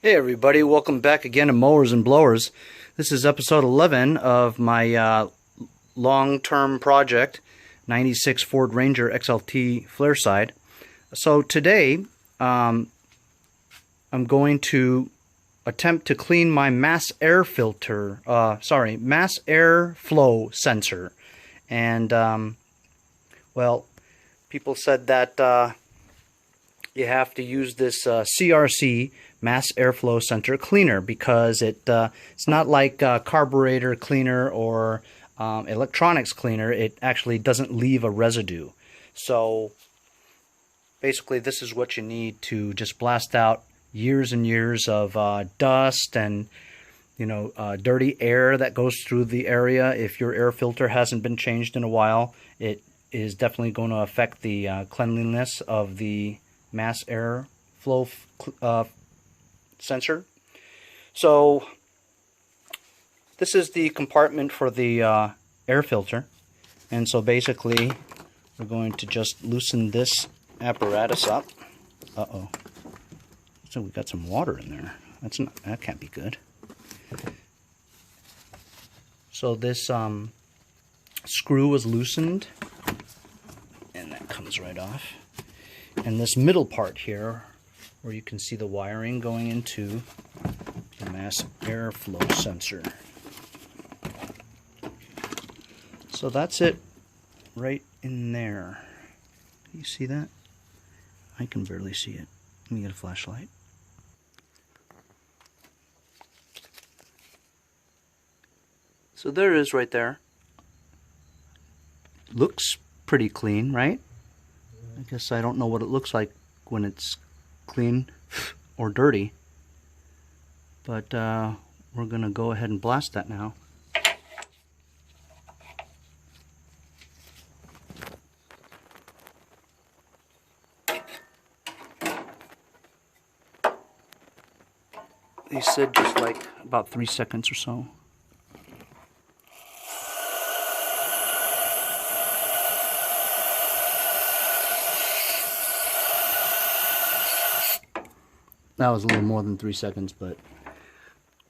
Hey everybody, welcome back again to Mowers and Blowers. This is episode 11 of my long-term project, 96 Ford Ranger XLT flare side. So today, I'm going to attempt to clean my mass air flow sensor. And, well, people said that you have to use this CRC mass airflow sensor cleaner because it's not like carburetor cleaner or electronics cleaner. It actually doesn't leave a residue. So basically this is what you need to just blast out years and years of dust and dirty air that goes through the area. If your air filter hasn't been changed in a while, it is definitely going to affect the cleanliness of the mass air flow sensor. So this is the compartment for the air filter, and so basically we're going to just loosen this apparatus up. So we got some water in there. That can't be good. So this screw was loosened and that comes right off. And this middle part here, where you can see the wiring going into the mass airflow sensor. So that's it right in there. Can you see that? I can barely see it. Let me get a flashlight. So there it is right there. Looks pretty clean, right? I guess I don't know what it looks like when it's clean or dirty, but we're gonna go ahead and blast that now. They said just like about 3 seconds or so. That was a little more than 3 seconds, but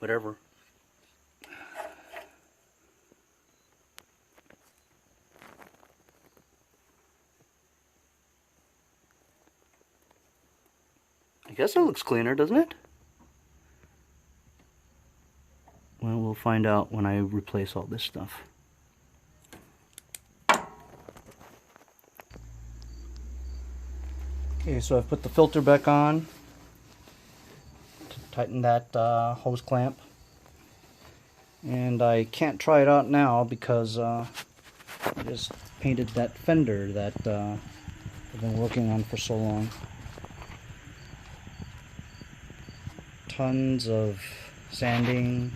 whatever. I guess it looks cleaner, doesn't it? Well, we'll find out when I replace all this stuff. Okay, so I've put the filter back on. Tighten that hose clamp, and I can't try it out now because I just painted that fender that I've been working on for so long. Tons of sanding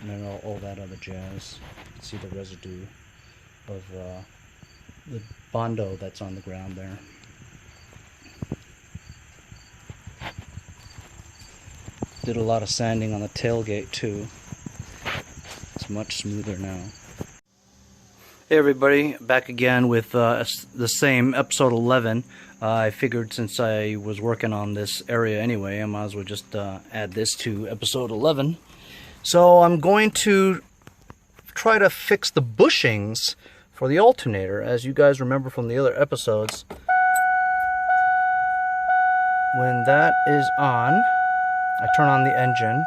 and then all that other jazz. You can see the residue of the Bondo that's on the ground there. Did a lot of sanding on the tailgate too. It's much smoother now. Hey everybody, back again with the same episode 11. I figured since I was working on this area anyway, I might as well just add this to episode 11. So I'm going to try to fix the bushings for the alternator. As you guys remember from the other episodes, when that is on, I turn on the engine.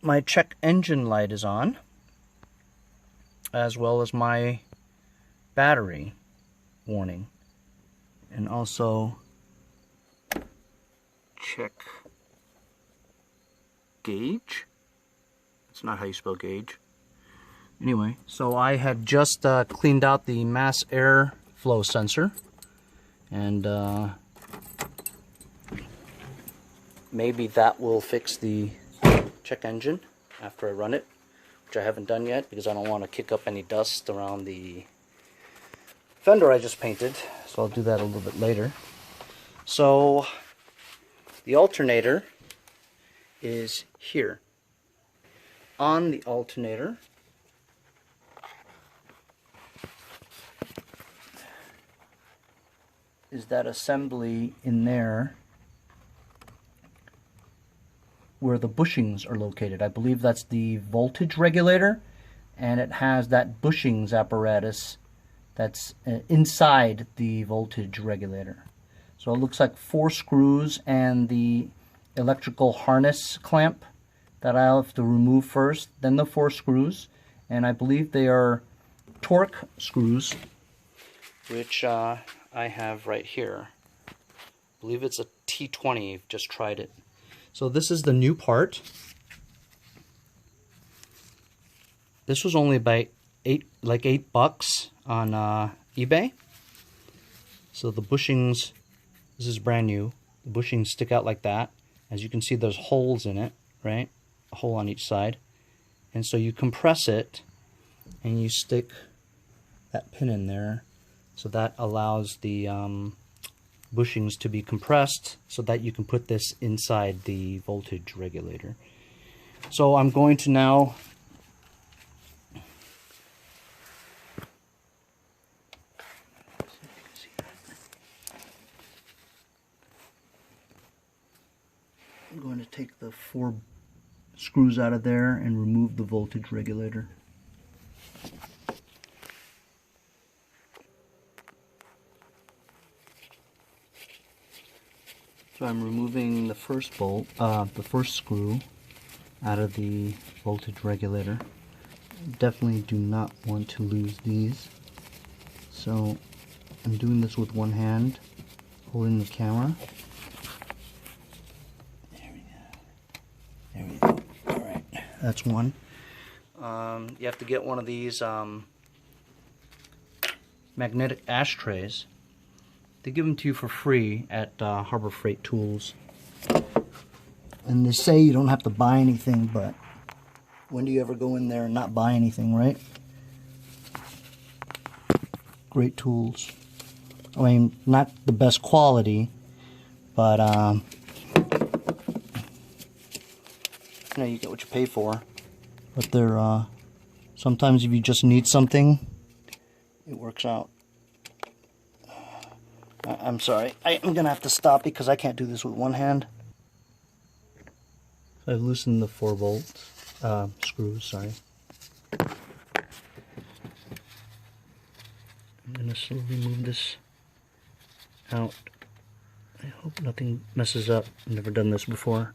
My check engine light is on, as well as my battery warning. And also check gauge. That's not how you spell gauge. Anyway, so I had just cleaned out the mass air flow sensor, and maybe that will fix the check engine after I run it, which I haven't done yet because I don't want to kick up any dust around the fender I just painted. So I'll do that a little bit later. So the alternator is here. On the alternator is that assembly in there where the bushings are located. I believe that's the voltage regulator, and it has that bushings apparatus that's inside the voltage regulator. So it looks like 4 screws and the electrical harness clamp that I'll have to remove first, then the 4 screws, and I believe they are torque screws, which I have right here. I believe it's a T20, just tried it. So this is the new part. This was only about $8 on eBay. So the bushings, this is brand new. The bushings stick out like that. As you can see, there's holes in it, right? A hole on each side. And so you compress it and you stick that pin in there. So that allows the bushings to be compressed so that you can put this inside the voltage regulator. So I'm going to now take the 4 screws out of there and remove the voltage regulator. So I'm removing the first bolt, the first screw out of the voltage regulator. Definitely do not want to lose these. So I'm doing this with one hand, holding the camera. There we go. Alright, that's one. You have to get one of these magnetic ashtrays. They give them to you for free at Harbor Freight Tools. And they say you don't have to buy anything, but when do you ever go in there and not buy anything, right? Great tools. I mean, not the best quality, but you know, you get what you pay for. But they're sometimes if you just need something, it works out. I'm sorry, I'm gonna have to stop because I can't do this with one hand. I've loosened the 4 bolts, screws, sorry. I'm gonna slowly move this out. I hope nothing messes up. I've never done this before.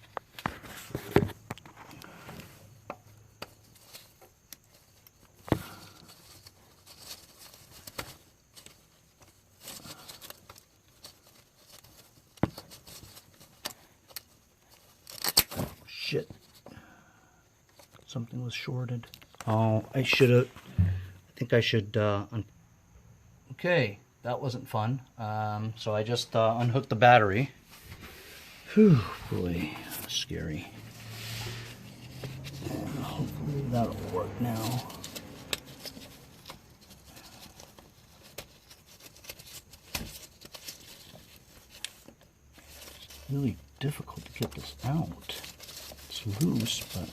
Shit. Something was shorted. Oh, I think I should, okay, that wasn't fun. So I just unhooked the battery. Whew, boy, scary. And hopefully that'll work now. Really difficult to get this out. It's loose, but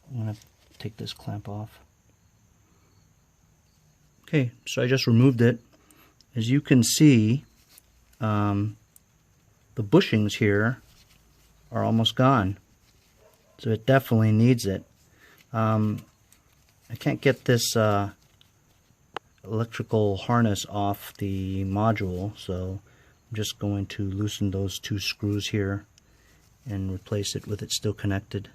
I'm going to take this clamp off. Okay, so I just removed it. As you can see, the bushings here are almost gone. So it definitely needs it. I can't get this electrical harness off the module, so I'm just going to loosen those 2 screws here and replace it with it still connected.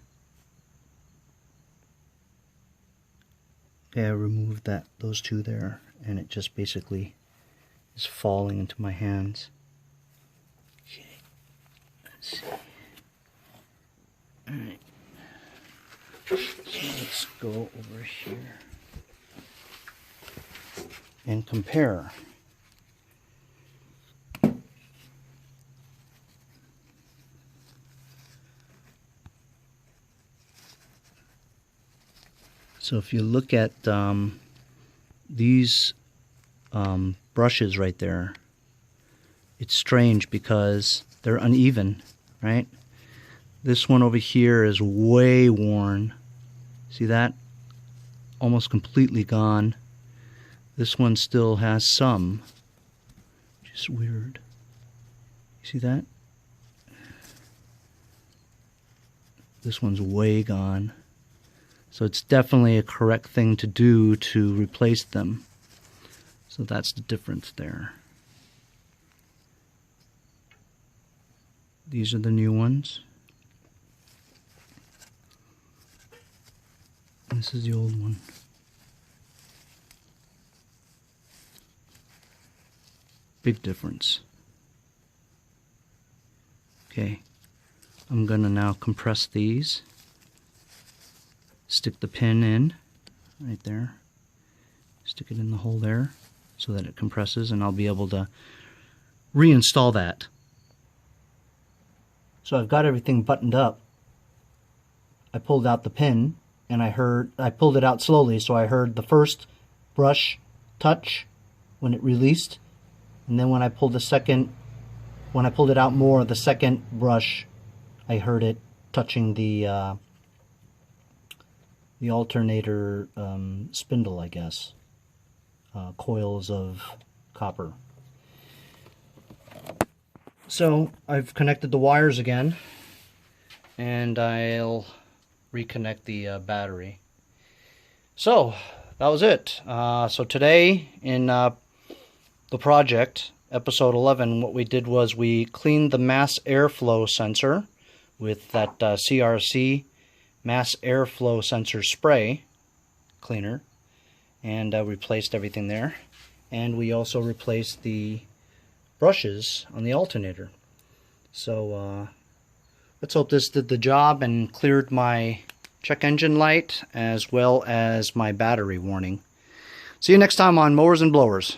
Okay, I removed those 2 there, and it just basically is falling into my hands. Okay, let's see. Alright. So let's go over here and compare. So if you look at these brushes right there, it's strange because they're uneven, right? This one over here is way worn. See that? Almost completely gone. This one still has some, which is weird. You see that? This one's way gone. So it's definitely a correct thing to do to replace them. So that's the difference there. These are the new ones. This is the old one. Big difference. Okay, I'm gonna now compress these. Stick the pin in right there. Stick it in the hole there so that it compresses, and I'll be able to reinstall that. So I've got everything buttoned up. I pulled out the pin, and I pulled it out slowly, so I heard the first brush touch when it released, and then when I pulled it out more, the second brush, I heard it touching the alternator spindle, I guess, coils of copper. So I've connected the wires again, and I'll reconnect the battery. So that was it. So today in the project, episode 11, what we did was we cleaned the mass airflow sensor with that CRC mass airflow sensor spray cleaner, and replaced everything there. And we also replaced the brushes on the alternator. So let's hope this did the job and cleared my check engine light as well as my battery warning. See you next time on Mowers and Blowers.